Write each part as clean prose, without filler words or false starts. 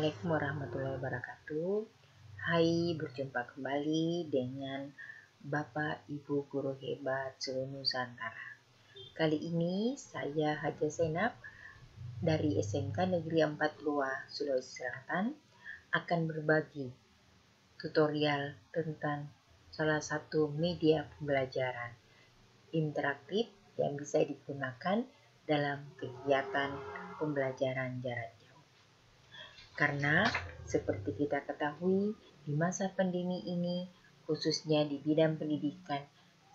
Assalamualaikum warahmatullahi wabarakatuh. Hai, berjumpa kembali dengan Bapak Ibu Guru Hebat seluruh Nusantara. Kali ini saya Haja Senap dari SMK Negeri 4 Lua, Sulawesi Selatan akan berbagi tutorial tentang salah satu media pembelajaran interaktif yang bisa digunakan dalam kegiatan pembelajaran jarak jauh. Karena seperti kita ketahui, di masa pandemi ini, khususnya di bidang pendidikan,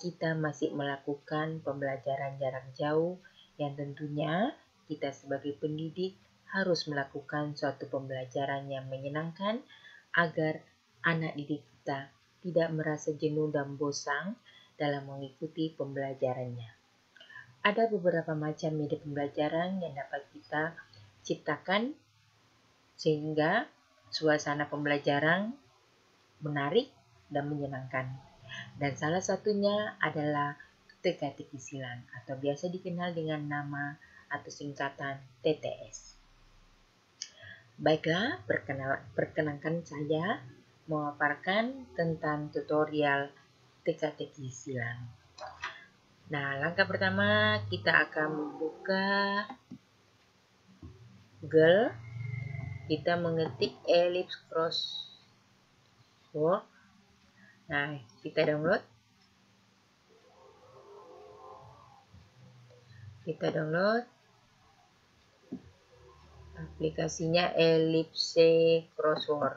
kita masih melakukan pembelajaran jarak jauh yang tentunya kita sebagai pendidik harus melakukan suatu pembelajaran yang menyenangkan agar anak didik kita tidak merasa jenuh dan bosan dalam mengikuti pembelajarannya. Ada beberapa macam media pembelajaran yang dapat kita ciptakan sehingga suasana pembelajaran menarik dan menyenangkan. Dan salah satunya adalah teka-teki silang atau biasa dikenal dengan nama atau singkatan TTS. Baiklah, perkenankan saya memaparkan tentang tutorial teka-teki silang. Nah, langkah pertama kita akan membuka Google. Kita mengetik ellipse crossword. Nah, kita download. Aplikasinya ellipse crossword.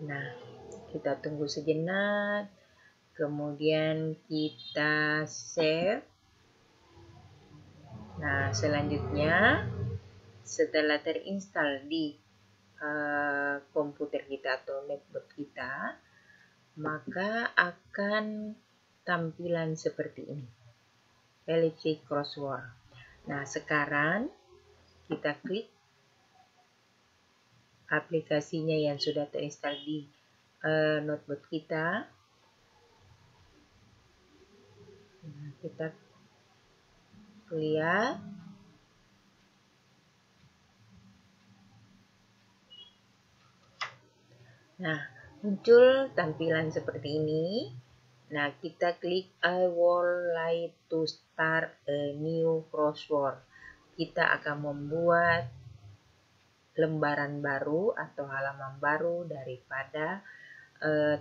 Nah, kita tunggu sejenak. Kemudian kita save. Nah, selanjutnya setelah terinstall di komputer kita atau netbook kita, maka akan tampilan seperti ini, ellipse crossword. Nah, sekarang kita klik aplikasinya yang sudah terinstall di notebook kita. Nah, kita lihat. Nah, muncul tampilan seperti ini. Nah, kita klik I would like to start a new crossword. Kita akan membuat lembaran baru atau halaman baru daripada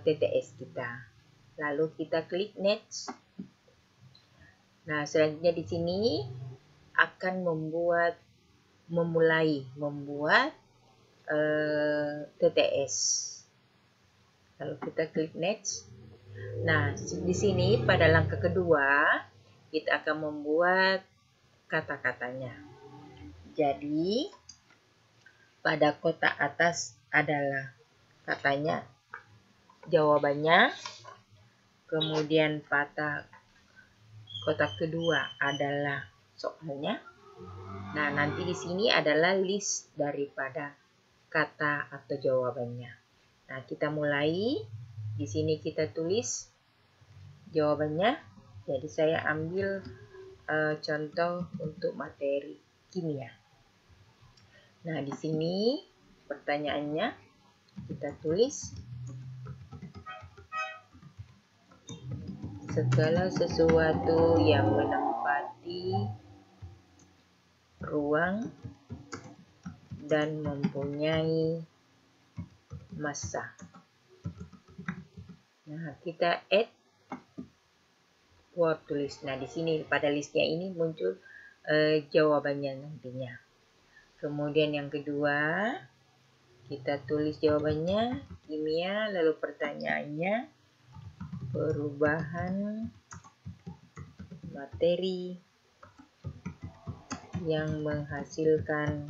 TTS kita. Lalu kita klik next. Nah, selanjutnya di sini akan memulai membuat TTS. Lalu kita klik next. Nah, di sini pada langkah kedua kita akan membuat kata-katanya. Jadi pada kotak atas adalah katanya, jawabannya. Kemudian pada kotak kedua adalah soalnya. Nah, nanti di sini adalah list daripada kata atau jawabannya. Nah, kita mulai. Di sini kita tulis jawabannya. Jadi saya ambil contoh untuk materi kimia. Nah, di sini pertanyaannya kita tulis segala sesuatu yang menempati ruang dan mempunyai massa. Nah, kita add word to list. Nah, di sini pada listnya ini muncul jawabannya nantinya. Kemudian yang kedua, kita tulis jawabannya kimia, lalu pertanyaannya perubahan materi yang menghasilkan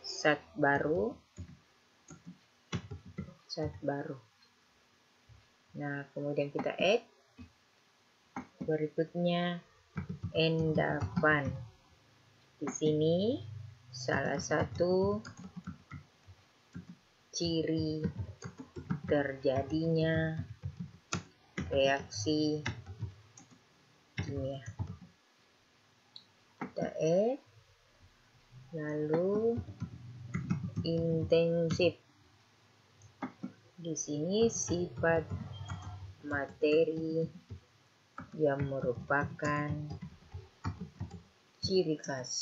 zat baru. Nah, kemudian kita add berikutnya endapan. Di sini salah satu ciri terjadinya reaksi kimia. Kita add Lalu intensif. Di sini sifat materi yang merupakan ciri khas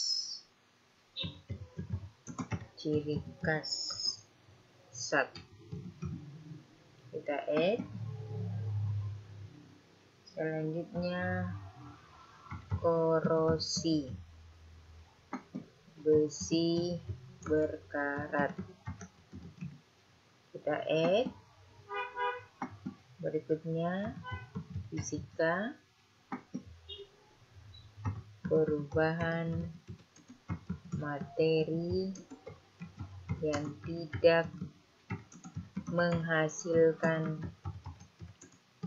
zat. Kita add. Selanjutnya korosi, besi berkarat. Kita add. Berikutnya fisika, perubahan materi yang tidak menghasilkan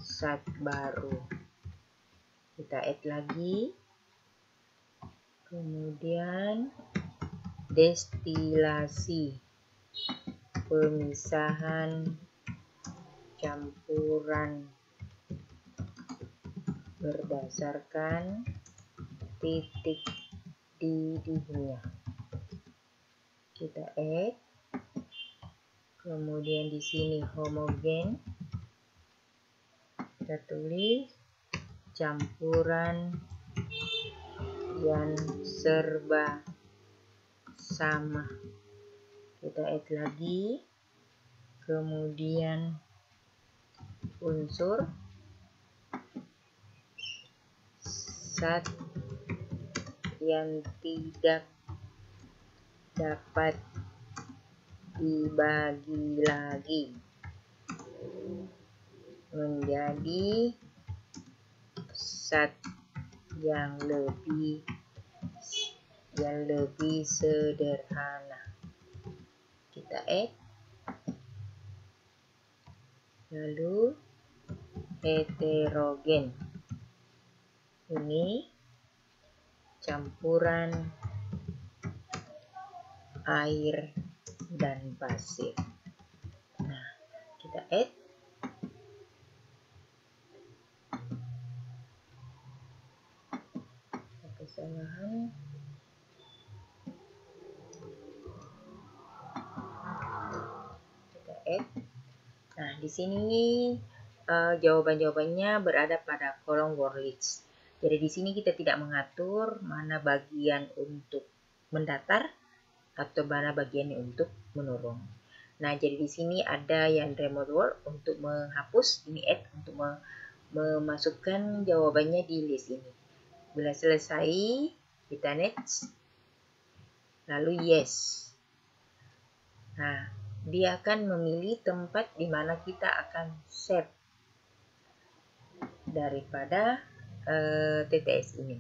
zat baru. Kita add lagi. Kemudian destilasi, pemisahan campuran berdasarkan titik didihnya. Kita add. Kemudian di sini homogen. Kita tulis campuran yang serba sama. Kita add lagi. Kemudian unsur zat yang tidak dapat dibagi lagi menjadi zat yang lebih sederhana. Kita add. Lalu heterogen. Ini campuran air dan pasir. Nah, kita add. Kesalahan. Kita add. Nah, di sini jawaban-jawabannya berada pada kolom word list. Jadi di sini kita tidak mengatur mana bagian untuk mendatar atau mana bagian untuk menurun. Nah, jadi di sini ada yang remote word untuk menghapus, ini add untuk memasukkan jawabannya di list ini. Bila selesai, kita next. Lalu yes. Nah, dia akan memilih tempat di mana kita akan save daripada TTS ini.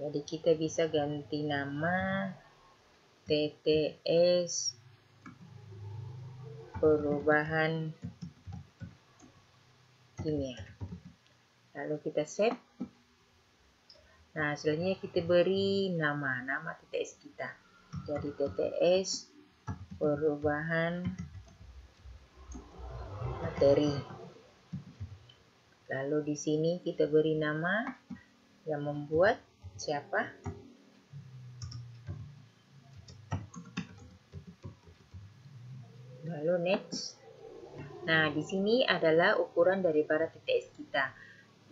Jadi kita bisa ganti nama TTS perubahan kimia. Lalu kita save. Nah, selanjutnya kita beri nama TTS kita. Jadi TTS perubahan materi. Lalu di sini kita beri nama yang membuat siapa? Lalu next. Nah, di sini adalah ukuran daripada TTS kita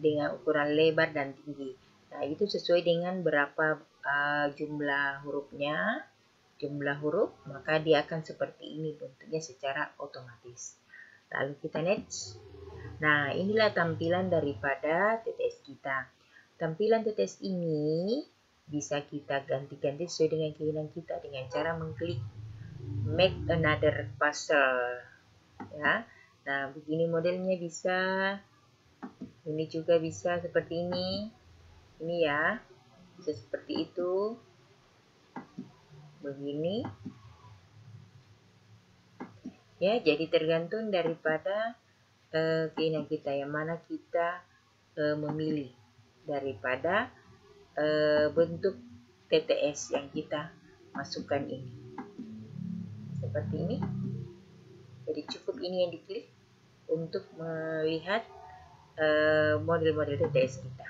dengan ukuran lebar dan tinggi. Nah, itu sesuai dengan berapa jumlah hurufnya. Jumlah huruf, maka dia akan seperti ini bentuknya secara otomatis. Lalu kita next. Nah, inilah tampilan daripada TTS kita. Tampilan TTS ini bisa kita ganti-ganti sesuai dengan keinginan kita dengan cara mengklik make another puzzle. Ya. Nah, begini modelnya bisa. Ini juga bisa seperti ini. Ini ya. Bisa seperti itu. Begini. Ya, jadi tergantung daripada keinginan kita yang mana kita memilih daripada bentuk TTS yang kita masukkan ini. Seperti ini. Jadi cukup ini yang diklik untuk melihat model-model TTS kita.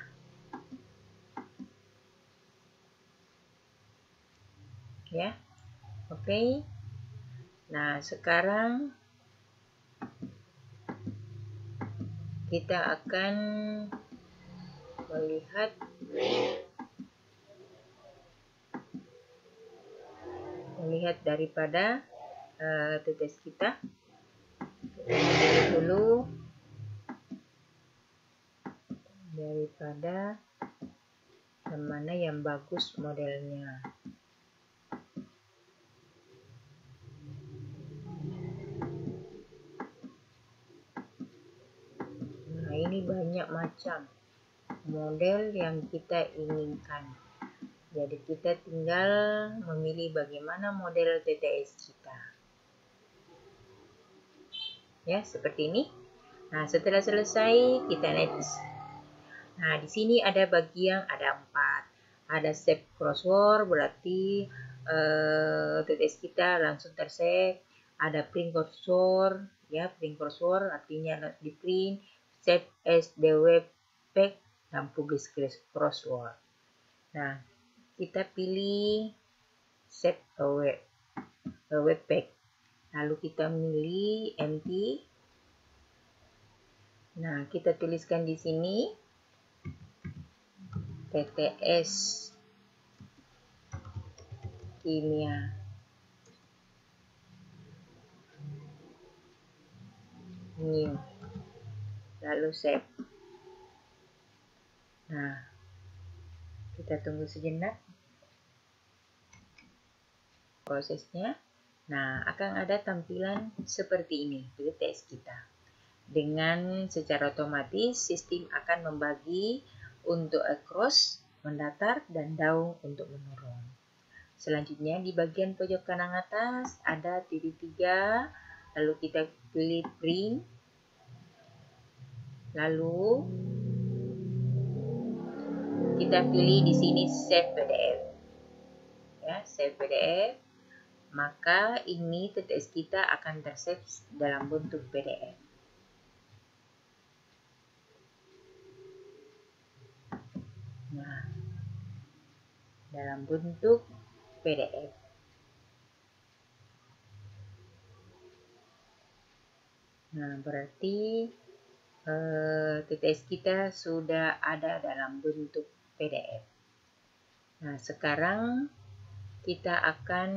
ya. Oke. Nah, sekarang kita akan melihat daripada TTS kita. Kita dulu daripada yang mana yang bagus modelnya. Nah, ini banyak macam model yang kita inginkan. Jadi kita tinggal memilih bagaimana model TTS kita. Ya, seperti ini. Nah, setelah selesai kita next. Nah, di sini ada bagian ada 4. Ada save crossword, berarti TTS kita langsung tersave. Ada print crossword, ya, print crossword artinya di print, save as the webpack dan publish crossword. Nah, kita pilih save a webpack. Lalu kita milih empty. Nah, kita tuliskan di sini TTS kimia. New. Lalu save. Nah, kita tunggu sejenak prosesnya. Nah, akan ada tampilan seperti ini TTS kita. Dengan secara otomatis sistem akan membagi untuk across, mendatar, dan down untuk menurun. Selanjutnya di bagian pojok kanan atas ada titik 3, lalu kita pilih print, lalu kita pilih di sini save PDF. Ya, save PDF. Maka ini TTS kita akan tersave dalam bentuk PDF. Nah, dalam bentuk PDF. Nah, berarti TTS kita sudah ada dalam bentuk PDF. Nah, sekarang kita akan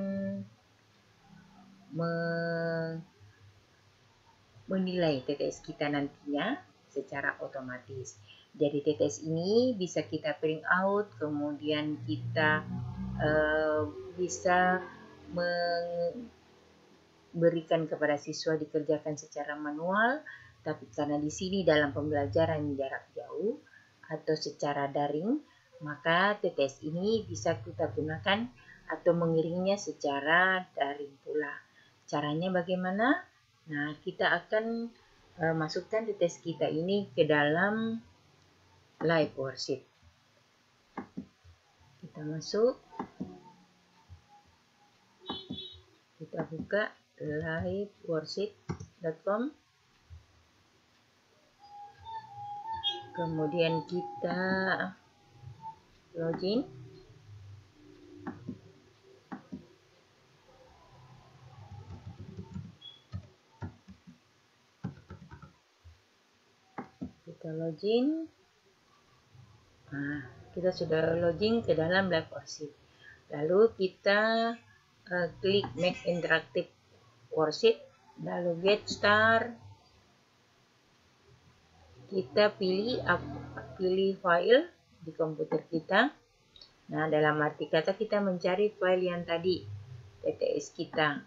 menilai TTS kita nantinya secara otomatis. Jadi TTS ini bisa kita print out, kemudian kita bisa memberikan kepada siswa dikerjakan secara manual, tapi karena di sini dalam pembelajaran jarak jauh atau secara daring, maka TTS ini bisa kita gunakan atau mengirimnya secara daring pula. Caranya bagaimana? Nah, kita akan masukkan TTS kita ini ke dalam live worksheet. Kita masuk, kita buka liveworksheet.com, kemudian kita login. Kita login. Nah, kita sudah login ke dalam live worksheet. Lalu kita klik make interactive worksheet, lalu get start. Kita pilih file di komputer kita. Nah, dalam arti kata kita mencari file yang tadi, TTS kita.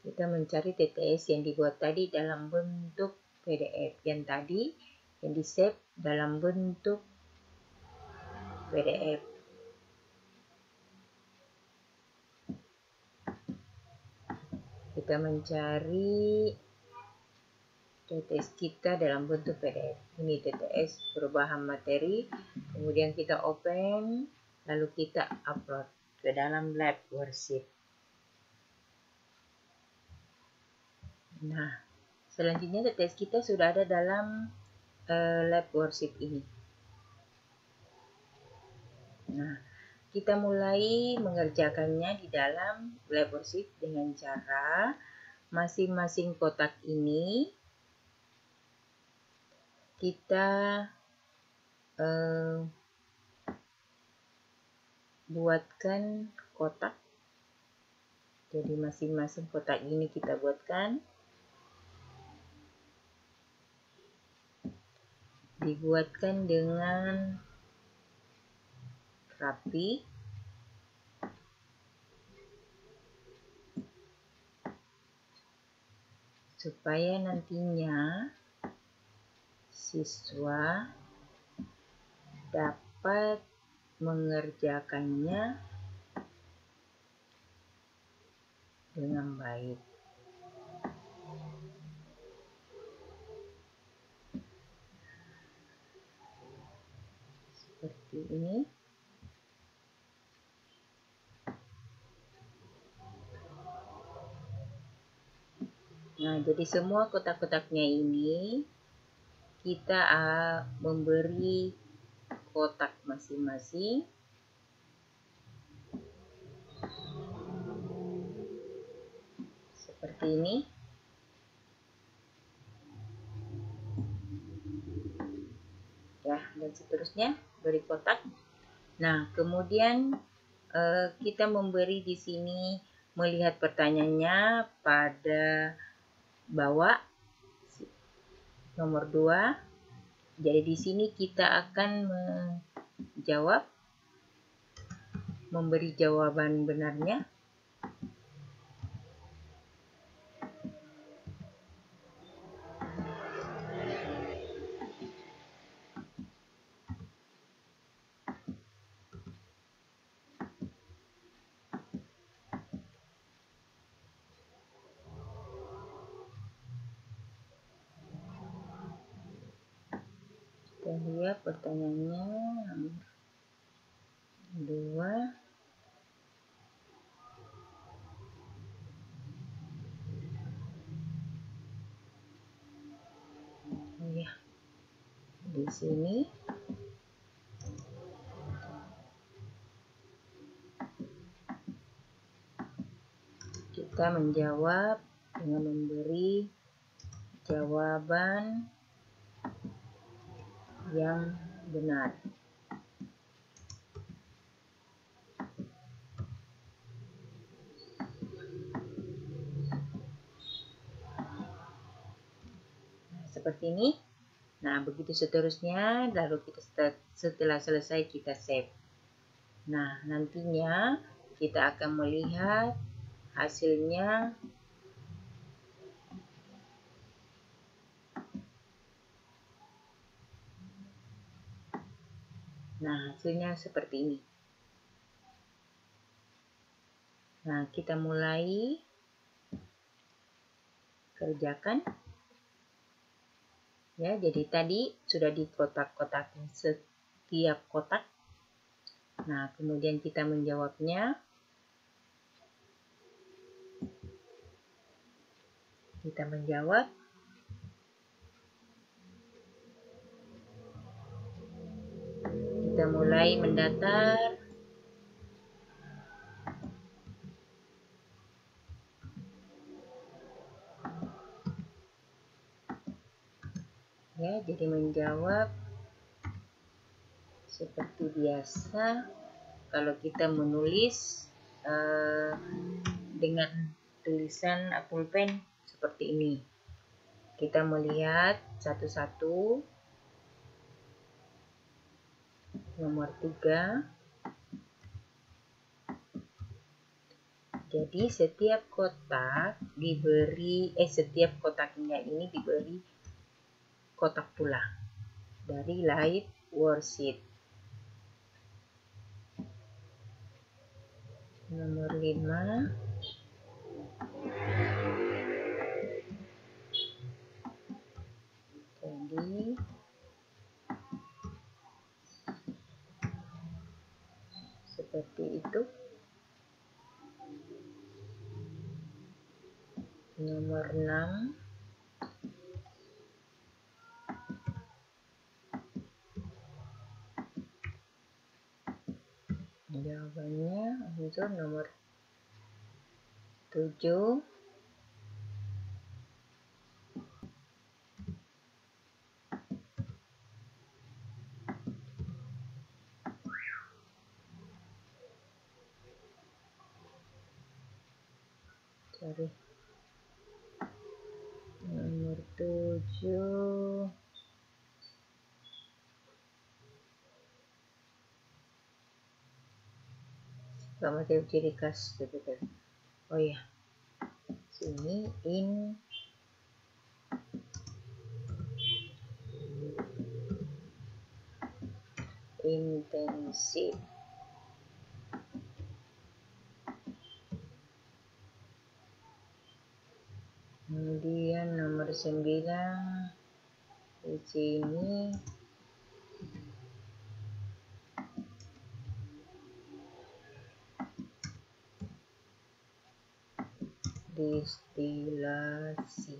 Kita mencari TTS yang dibuat tadi dalam bentuk PDF yang tadi yang di-save dalam bentuk PDF. Kita mencari TTS kita dalam bentuk PDF. Ini TTS perubahan materi. Kemudian kita open, lalu kita upload ke dalam live worksheet. Nah, selanjutnya TTS kita sudah ada dalam live worksheet ini. Nah, Kita mulai mengerjakannya di dalam Black Worksheet dengan cara masing-masing kotak ini kita buatkan kotak. Jadi masing-masing kotak ini kita buatkan. Dibuatkan dengan rapi. Supaya nantinya siswa dapat mengerjakannya dengan baik. Seperti ini. Nah, jadi semua kotak-kotaknya ini kita memberi kotak masing-masing. Seperti ini. Ya, dan seterusnya beri kotak. Nah, kemudian kita memberi di sini melihat pertanyaannya pada bawah nomor 2. Jadi di sini kita akan memberi jawaban benarnya. Kita lihat pertanyaannya nomor 2. Oh ya, di sini kita menjawab dengan memberi jawaban yang benar. Seperti ini. Nah, begitu seterusnya, lalu kita setelah selesai kita save. Nah, nantinya kita akan melihat hasilnya. Nah, hasilnya seperti ini. Nah, kita mulai kerjakan. Ya, jadi tadi sudah di kotak-kotakin setiap kotak. Nah, kemudian kita menjawabnya. Kita menjawab. Kita mulai mendatar. Ya, jadi menjawab seperti biasa. Kalau kita menulis dengan tulisan pulpen seperti ini, kita melihat satu-satu. Nomor 3. Jadi setiap kotak diberi setiap kotaknya ini diberi kotak pula dari Light Worksheet. Nomor 5. Jadi seperti itu. Nomor 6. Jawab unsur nomor 7. Nomor 7. Gak mau ciri khas gitu. Oh ya, sini intensif. Kemudian nomor 9 di sini distilasi.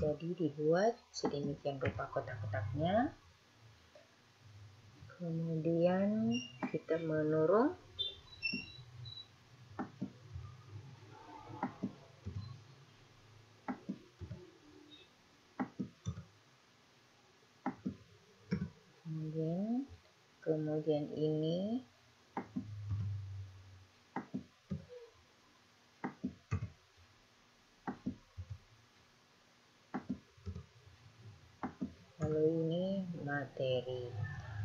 Jadi dibuat sedemikian rupa kotak-kotaknya. Kemudian kita menurun kemudian ini lalu ini materi.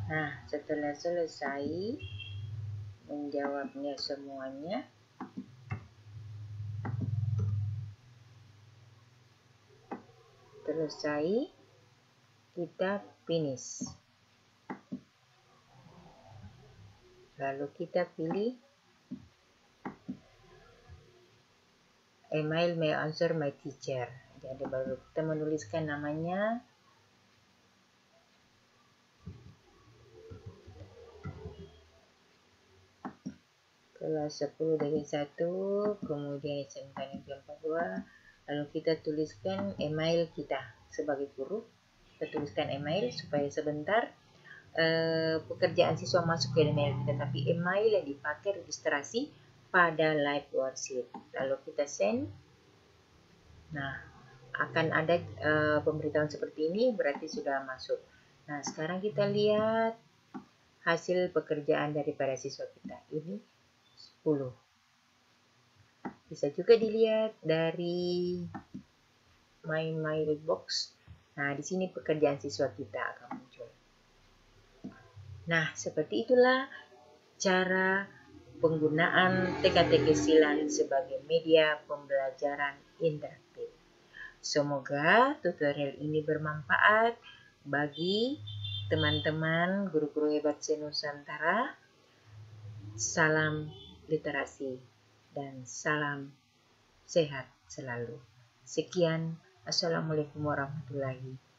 Nah, setelah selesai menjawabnya semuanya, selesai, kita finish. Lalu kita pilih email my answer my teacher. Jadi baru kita menuliskan namanya. Kelas 10 dari 1, kemudian SMK Negeri 42, lalu kita tuliskan email kita sebagai guru. Kita tuliskan email supaya sebentar pekerjaan siswa masuk ke email kita, tapi email yang dipakai registrasi pada live worksheet. Lalu kita send. Nah, akan ada pemberitahuan seperti ini, berarti sudah masuk. Nah, sekarang kita lihat hasil pekerjaan daripada siswa kita. Ini 10. Bisa juga dilihat dari my mailbox. Nah, di sini pekerjaan siswa kita akan muncul. Nah, seperti itulah cara penggunaan TKTK Silan sebagai media pembelajaran interaktif. Semoga tutorial ini bermanfaat bagi teman-teman guru-guru hebat se-Nusantara. Salam literasi dan salam sehat selalu. Sekian, Assalamualaikum warahmatullahi wabarakatuh.